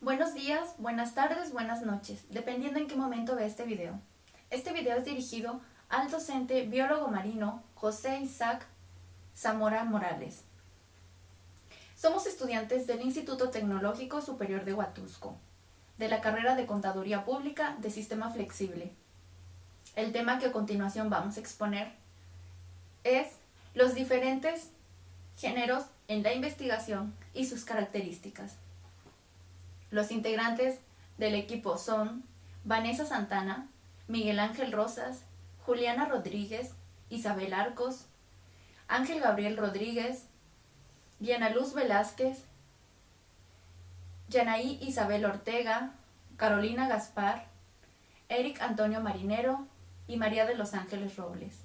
Buenos días, buenas tardes, buenas noches, dependiendo en qué momento vea este video. Este video es dirigido al docente biólogo marino José Isaac Zamora Morales. Somos estudiantes del Instituto Tecnológico Superior de Huatusco, de la carrera de Contaduría Pública de Sistema Flexible. El tema que a continuación vamos a exponer es los diferentes géneros en la investigación y sus características. Los integrantes del equipo son Vanessa Santana, Miguel Ángel Rosas, Juliana Rodríguez, Isabel Arcos, Ángel Gabriel Rodríguez, Diana Luz Velázquez, Yanaí Isabel Ortega, Carolina Gaspar, Eric Antonio Marinero y María de los Ángeles Robles.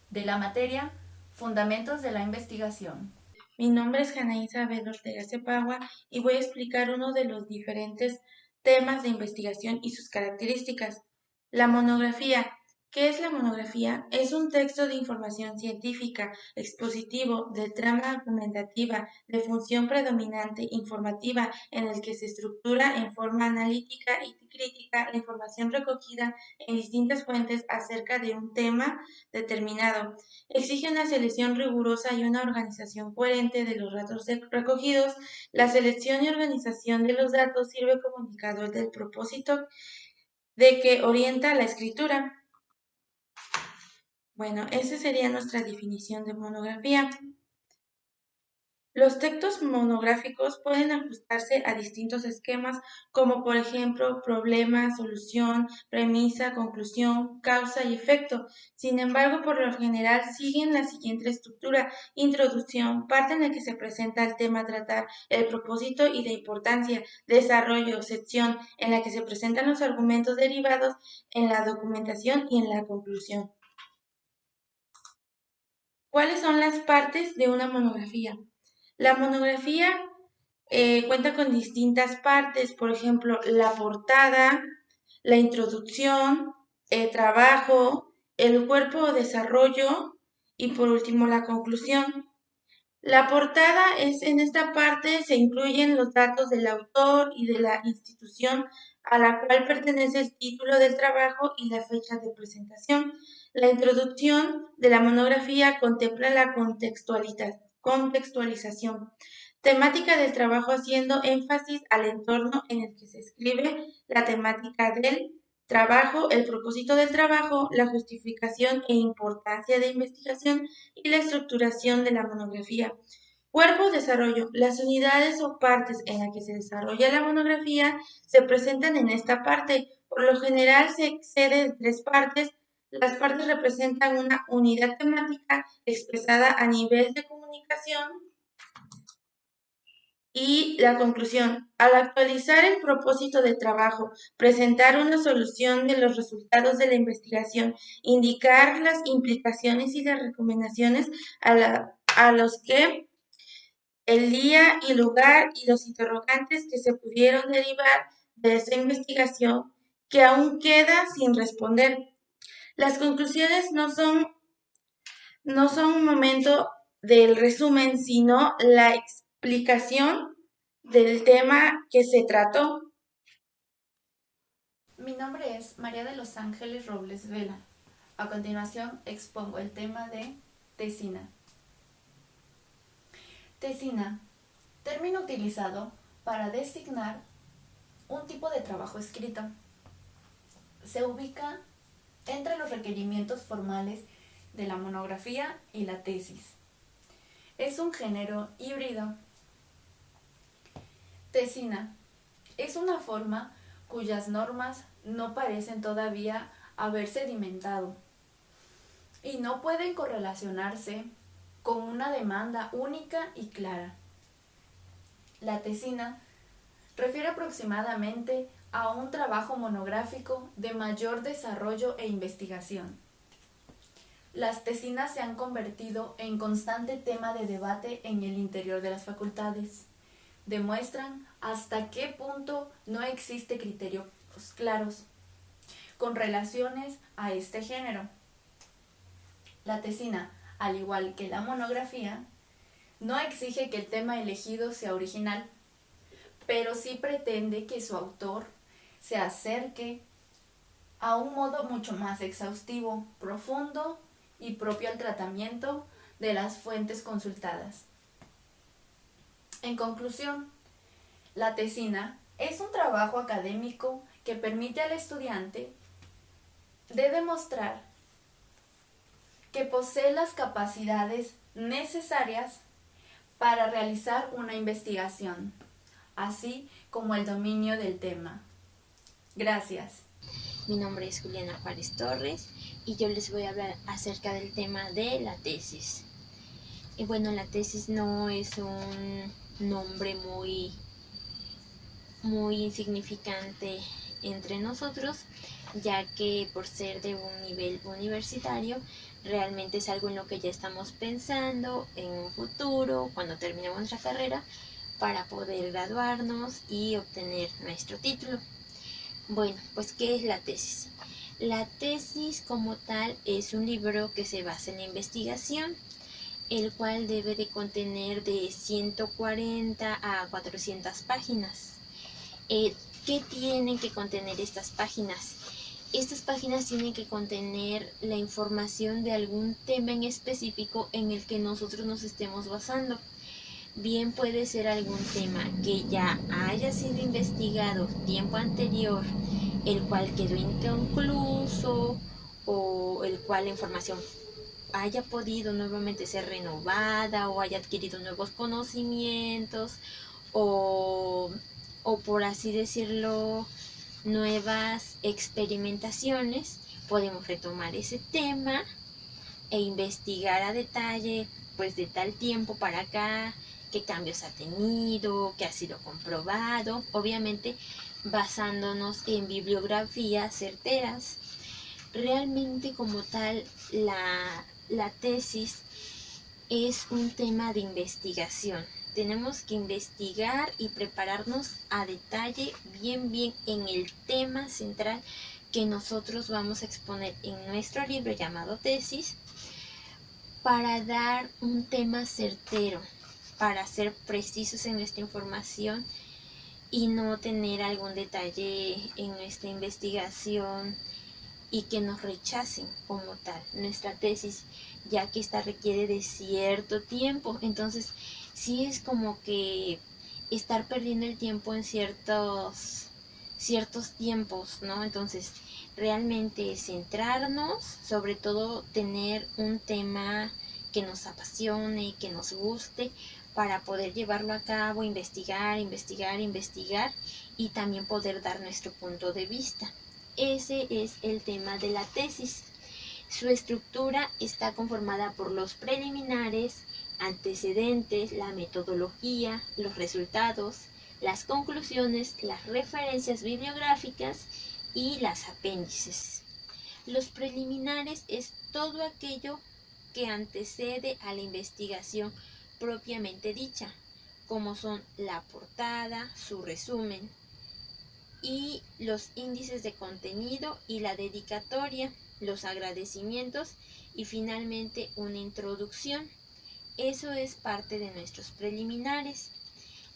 De la materia, Fundamentos de la Investigación. Mi nombre es Janaí Isabel Ortega Cepagua y voy a explicar uno de los diferentes temas de investigación y sus características. La monografía. ¿Qué es la monografía? Es un texto de información científica, expositivo, de trama argumentativa, de función predominante informativa, en el que se estructura en forma analítica y crítica la información recogida en distintas fuentes acerca de un tema determinado. Exige una selección rigurosa y una organización coherente de los datos recogidos. La selección y organización de los datos sirve como indicador del propósito de que orienta la escritura. Bueno, esa sería nuestra definición de monografía. Los textos monográficos pueden ajustarse a distintos esquemas, como por ejemplo problema, solución, premisa, conclusión, causa y efecto. Sin embargo, por lo general siguen la siguiente estructura: introducción, parte en la que se presenta el tema a tratar, el propósito y la importancia; desarrollo, sección, en la que se presentan los argumentos derivados, en la documentación y en la conclusión. ¿Cuáles son las partes de una monografía? La monografía cuenta con distintas partes, por ejemplo, la portada, la introducción, el trabajo, el cuerpo o desarrollo y por último la conclusión. La portada en esta parte se incluyen los datos del autor y de la institución a la cual pertenece el título del trabajo y la fecha de presentación. La introducción de la monografía contempla la contextualización temática del trabajo, haciendo énfasis al entorno en el que se escribe, la temática del trabajo, el propósito del trabajo, la justificación e importancia de investigación y la estructuración de la monografía. Cuerpo, desarrollo. Las unidades o partes en las que se desarrolla la monografía se presentan en esta parte. Por lo general se excede en 3 partes. Las partes representan una unidad temática expresada a nivel de comunicación. Y la conclusión: al actualizar el propósito de trabajo, presentar una solución de los resultados de la investigación, indicar las implicaciones y las recomendaciones a los que el día y lugar y los interrogantes que se pudieron derivar de esa investigación que aún queda sin responder. Las conclusiones no son un momento del resumen, sino la explicación del tema que se trató. Mi nombre es María de los Ángeles Robles Vela. A continuación expongo el tema de tesina. Tesina, término utilizado para designar un tipo de trabajo escrito. Se ubica entre los requerimientos formales de la monografía y la tesis. Es un género híbrido. Tesina es una forma cuyas normas no parecen todavía haber sedimentado y no pueden correlacionarse con una demanda única y clara. La tesina refiere aproximadamente a un trabajo monográfico de mayor desarrollo e investigación. Las tesinas se han convertido en constante tema de debate en el interior de las facultades. Demuestran hasta qué punto no existe criterios claros con relaciones a este género. La tesina, al igual que la monografía, no exige que el tema elegido sea original, pero sí pretende que su autor se acerque a un modo mucho más exhaustivo, profundo y propio al tratamiento de las fuentes consultadas. En conclusión, la tesina es un trabajo académico que permite al estudiante de demostrar que posee las capacidades necesarias para realizar una investigación, así como el dominio del tema. Gracias. Mi nombre es Juliana Juárez Torres y yo les voy a hablar acerca del tema de la tesis. Y bueno, la tesis no es un nombre muy insignificante entre nosotros, ya que por ser de un nivel universitario, realmente es algo en lo que ya estamos pensando en un futuro, cuando terminemos nuestra carrera, para poder graduarnos y obtener nuestro título. Bueno, pues ¿qué es la tesis? La tesis como tal es un libro que se basa en la investigación, el cual debe de contener de 140 a 400 páginas. ¿Qué tienen que contener estas páginas? Estas páginas tienen que contener la información de algún tema en específico en el que nosotros nos estemos basando. Bien puede ser algún tema que ya haya sido investigado tiempo anterior, el cual quedó inconcluso o el cual la información haya podido nuevamente ser renovada o haya adquirido nuevos conocimientos o, o por así decirlo, nuevas experimentaciones. Podemos retomar ese tema e investigar a detalle, pues de tal tiempo para acá, qué cambios ha tenido, qué ha sido comprobado, obviamente basándonos en bibliografías certeras. Realmente como tal, la tesis es un tema de investigación. Tenemos que investigar y prepararnos a detalle, bien en el tema central que nosotros vamos a exponer en nuestro libro llamado tesis, para dar un tema certero, para ser precisos en nuestra información y no tener algún detalle en nuestra investigación y que nos rechacen como tal nuestra tesis, ya que esta requiere de cierto tiempo. Entonces sí es como que estar perdiendo el tiempo en ciertos tiempos, ¿no? Entonces realmente centrarnos, sobre todo tener un tema que nos apasione, que nos guste, para poder llevarlo a cabo, investigar y también poder dar nuestro punto de vista. Ese es el tema de la tesis. Su estructura está conformada por los preliminares, antecedentes, la metodología, los resultados, las conclusiones, las referencias bibliográficas y las apéndices. Los preliminares es todo aquello que antecede a la investigación propiamente dicha, como son la portada, su resumen, y los índices de contenido y la dedicatoria, los agradecimientos y finalmente una introducción. Eso es parte de nuestros preliminares.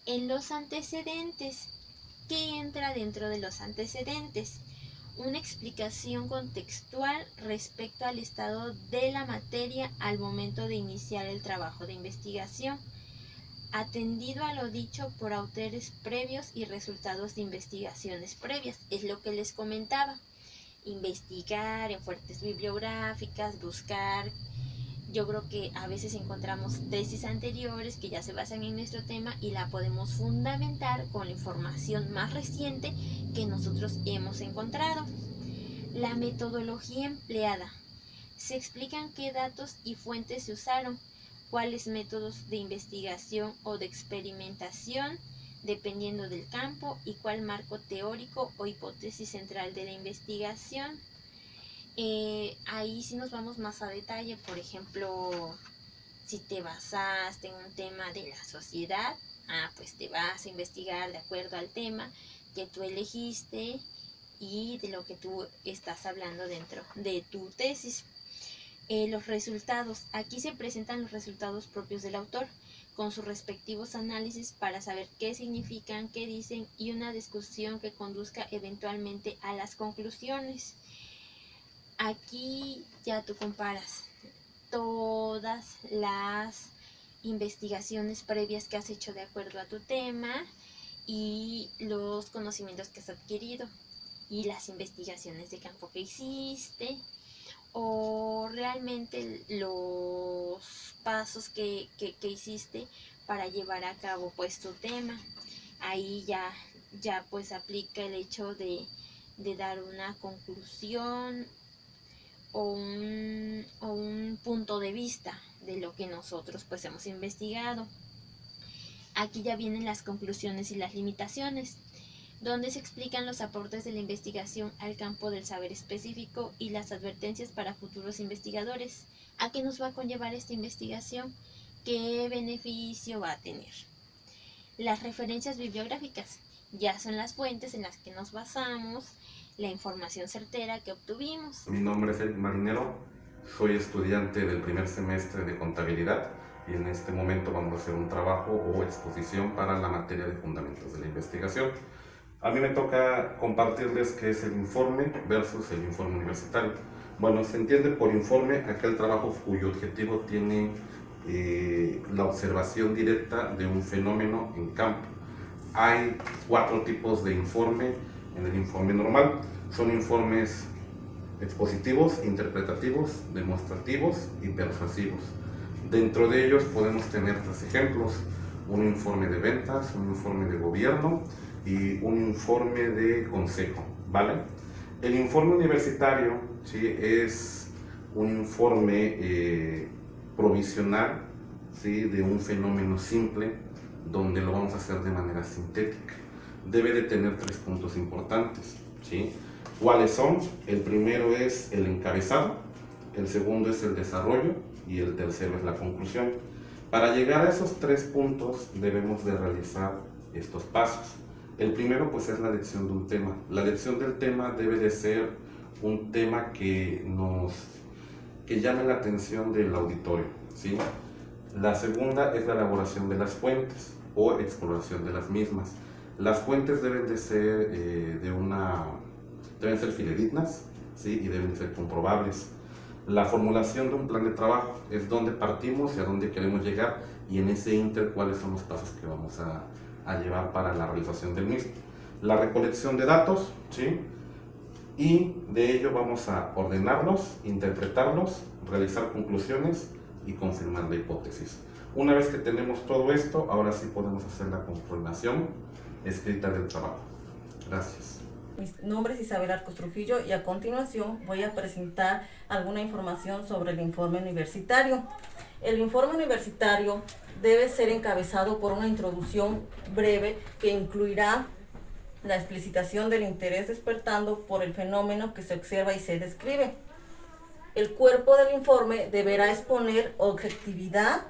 En los antecedentes, ¿qué entra dentro de los antecedentes? Una explicación contextual respecto al estado de la materia al momento de iniciar el trabajo de investigación, atendido a lo dicho por autores previos y resultados de investigaciones previas. Es lo que les comentaba. Investigar en fuentes bibliográficas, buscar. Yo creo que a veces encontramos tesis anteriores que ya se basan en nuestro tema y la podemos fundamentar con la información más reciente que nosotros hemos encontrado. La metodología empleada. Se explican qué datos y fuentes se usaron, cuáles métodos de investigación o de experimentación, dependiendo del campo, y cuál marco teórico o hipótesis central de la investigación. Ahí sí nos vamos más a detalle, por ejemplo, si te basaste en un tema de la sociedad, pues te vas a investigar de acuerdo al tema que tú elegiste y de lo que tú estás hablando dentro de tu tesis. Los resultados. Aquí se presentan los resultados propios del autor, con sus respectivos análisis para saber qué significan, qué dicen y una discusión que conduzca eventualmente a las conclusiones. Aquí ya tú comparas todas las investigaciones previas que has hecho de acuerdo a tu tema y los conocimientos que has adquirido y las investigaciones de campo que hiciste o realmente los pasos que hiciste para llevar a cabo pues tu tema. Ahí ya pues aplica el hecho de dar una conclusión o un punto de vista de lo que nosotros pues hemos investigado. Aquí ya vienen las conclusiones y las limitaciones, donde se explican los aportes de la investigación al campo del saber específico y las advertencias para futuros investigadores. ¿A qué nos va a conllevar esta investigación? ¿Qué beneficio va a tener? Las referencias bibliográficas ya son las fuentes en las que nos basamos, la información certera que obtuvimos. Mi nombre es Eric Marinero, soy estudiante del primer semestre de contabilidad y en este momento vamos a hacer un trabajo o exposición para la materia de fundamentos de la investigación. A mí me toca compartirles qué es el informe versus el informe universitario. Bueno, se entiende por informe aquel trabajo cuyo objetivo tiene la observación directa de un fenómeno en campo. Hay 4 tipos de informe en el informe normal. Son informes expositivos, interpretativos, demostrativos y persuasivos. Dentro de ellos podemos tener 3 ejemplos: un informe de ventas, un informe de gobierno y un informe de consejo, ¿vale? El informe universitario, ¿sí?, es un informe provisional, ¿sí?, de un fenómeno simple, donde lo vamos a hacer de manera sintética. Debe de tener 3 puntos importantes, ¿sí? ¿Cuáles son? El primero es el encabezado, el segundo es el desarrollo y el tercero es la conclusión. Para llegar a esos 3 puntos debemos de realizar estos pasos. El primero pues es la elección de un tema. La elección del tema debe de ser un tema que llame la atención del auditorio, ¿sí? La segunda es la elaboración de las fuentes o exploración de las mismas. Las fuentes deben de ser deben ser fidedignas, ¿sí?, y deben ser comprobables. La formulación de un plan de trabajo es dónde partimos y a dónde queremos llegar, y en ese inter cuáles son los pasos que vamos a llevar para la realización del mismo. La recolección de datos, ¿sí?, y de ello vamos a ordenarlos, interpretarlos, realizar conclusiones y confirmar la hipótesis. Una vez que tenemos todo esto, ahora sí podemos hacer la confirmación escrita del trabajo. Gracias. Mi nombre es Isabel Arcos Trujillo y a continuación voy a presentar alguna información sobre el informe universitario. El informe universitario debe ser encabezado por una introducción breve que incluirá la explicitación del interés despertando por el fenómeno que se observa y se describe. El cuerpo del informe deberá exponer objetividad,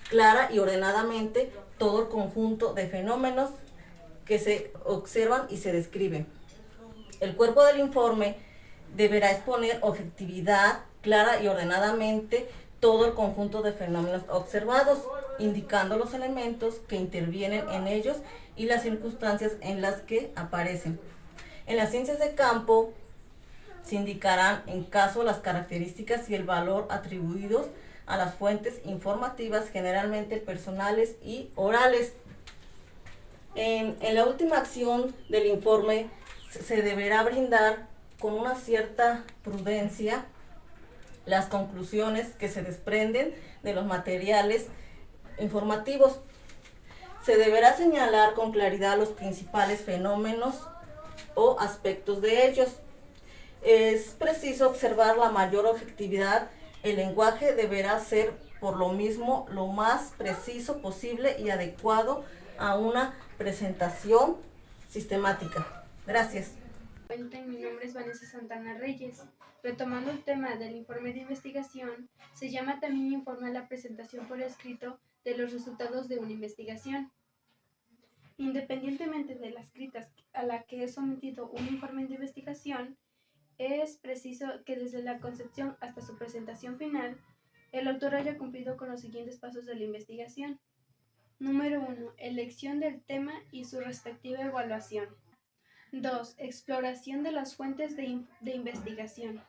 clara y ordenadamente todo el conjunto de fenómenos que se observan y se describen. El cuerpo del informe deberá exponer objetividad, clara y ordenadamente todo el conjunto de fenómenos observados, indicando los elementos que intervienen en ellos y las circunstancias en las que aparecen. En las ciencias de campo se indicarán en caso las características y el valor atribuidos a las fuentes informativas, generalmente personales y orales. En la última acción del informe se deberá brindar con una cierta prudencia las conclusiones que se desprenden de los materiales informativos. Se deberá señalar con claridad los principales fenómenos o aspectos de ellos. Es preciso observar la mayor objetividad. El lenguaje deberá ser, por lo mismo, lo más preciso posible y adecuado a una presentación sistemática. Gracias. Mi nombre es Vanessa Santana Reyes. Retomando el tema del informe de investigación, se llama también informe a la presentación por escrito de los resultados de una investigación. Independientemente de las críticas a la que es sometido un informe de investigación, es preciso que desde la concepción hasta su presentación final, el autor haya cumplido con los siguientes pasos de la investigación. Número 1. Elección del tema y su respectiva evaluación. 2. Exploración de las fuentes de investigación.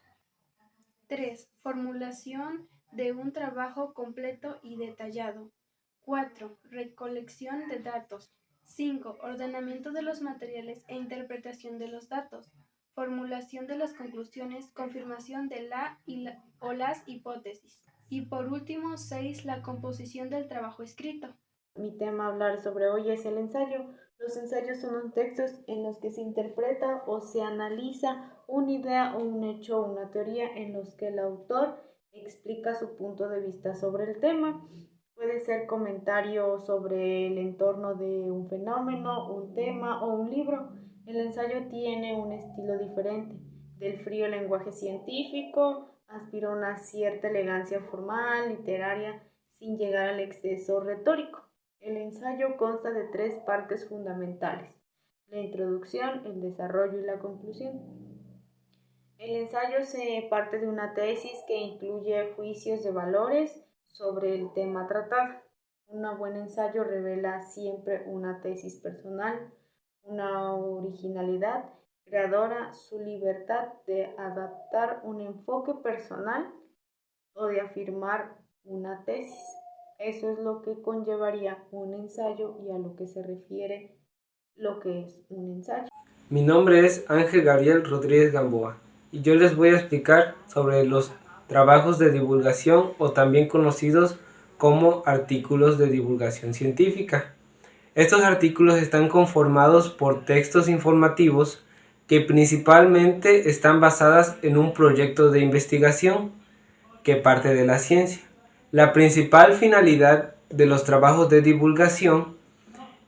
3. Formulación de un trabajo completo y detallado. 4. Recolección de datos. 5. Ordenamiento de los materiales e interpretación de los datos. Formulación de las conclusiones, confirmación de o las hipótesis. Y por último, 6. La composición del trabajo escrito. Mi tema a hablar sobre hoy es el ensayo. Los ensayos son los textos en los que se interpreta o se analiza una idea o un hecho o una teoría en los que el autor explica su punto de vista sobre el tema. Puede ser comentario sobre el entorno de un fenómeno, un tema o un libro. El ensayo tiene un estilo diferente. Del frío lenguaje científico, aspira a una cierta elegancia formal, literaria, sin llegar al exceso retórico. El ensayo consta de 3 partes fundamentales: la introducción, el desarrollo y la conclusión. El ensayo se parte de una tesis que incluye juicios de valores sobre el tema tratado. Un buen ensayo revela siempre una tesis personal, una originalidad creadora, su libertad de adaptar un enfoque personal o de afirmar una tesis. Eso es lo que conllevaría un ensayo y a lo que se refiere lo que es un ensayo. Mi nombre es Ángel Gabriel Rodríguez Gamboa y yo les voy a explicar sobre los trabajos de divulgación o también conocidos como artículos de divulgación científica. Estos artículos están conformados por textos informativos que principalmente están basados en un proyecto de investigación que parte de la ciencia. La principal finalidad de los trabajos de divulgación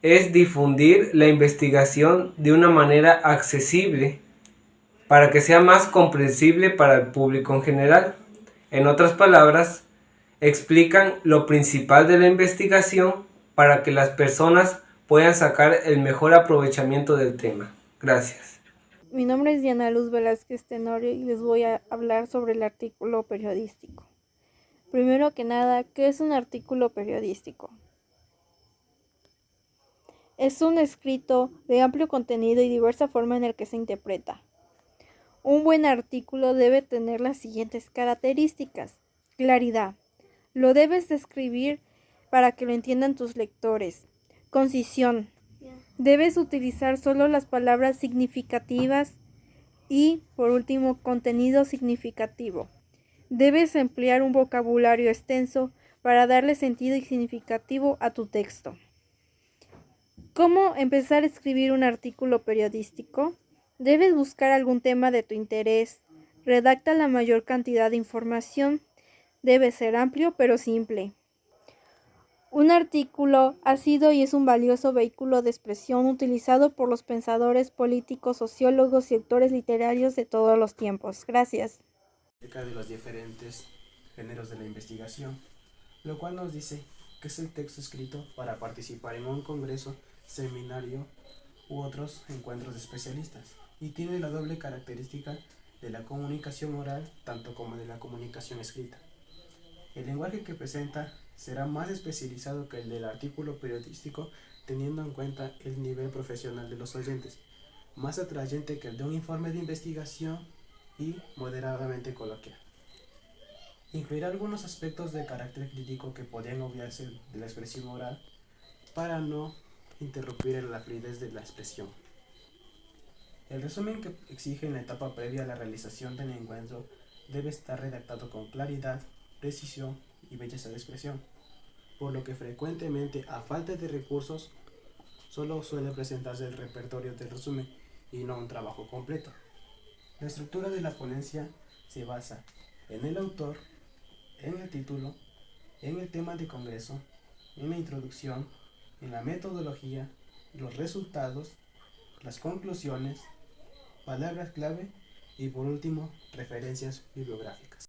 es difundir la investigación de una manera accesible para que sea más comprensible para el público en general. En otras palabras, explican lo principal de la investigación para que las personas puedan sacar el mejor aprovechamiento del tema. Gracias. Mi nombre es Diana Luz Velázquez Tenorio y les voy a hablar sobre el artículo periodístico. Primero que nada, ¿qué es un artículo periodístico? Es un escrito de amplio contenido y diversa forma en el que se interpreta. Un buen artículo debe tener las siguientes características. Claridad. Lo debes de escribir para que lo entiendan tus lectores. Concisión. Debes utilizar solo las palabras significativas y, por último, contenido significativo. Debes emplear un vocabulario extenso para darle sentido y significativo a tu texto. ¿Cómo empezar a escribir un artículo periodístico? Debes buscar algún tema de tu interés. Redacta la mayor cantidad de información. Debe ser amplio pero simple. Un artículo ha sido y es un valioso vehículo de expresión utilizado por los pensadores políticos, sociólogos y autores literarios de todos los tiempos. Gracias. Acerca de los diferentes géneros de la investigación, lo cual nos dice que es el texto escrito para participar en un congreso, seminario u otros encuentros de especialistas, y tiene la doble característica de la comunicación oral tanto como de la comunicación escrita. El lenguaje que presenta será más especializado que el del artículo periodístico, teniendo en cuenta el nivel profesional de los oyentes, más atrayente que el de un informe de investigación y moderadamente coloquial. Incluirá algunos aspectos de carácter crítico que podrían obviarse de la expresión oral para no interrumpir la fluidez de la expresión. El resumen que exige en la etapa previa a la realización del encuentro debe estar redactado con claridad, precisión y belleza de expresión, por lo que frecuentemente, a falta de recursos, solo suele presentarse el repertorio del resumen y no un trabajo completo. La estructura de la ponencia se basa en el autor, en el título, en el tema de congreso, en la introducción, en la metodología, los resultados, las conclusiones, palabras clave y por último, referencias bibliográficas.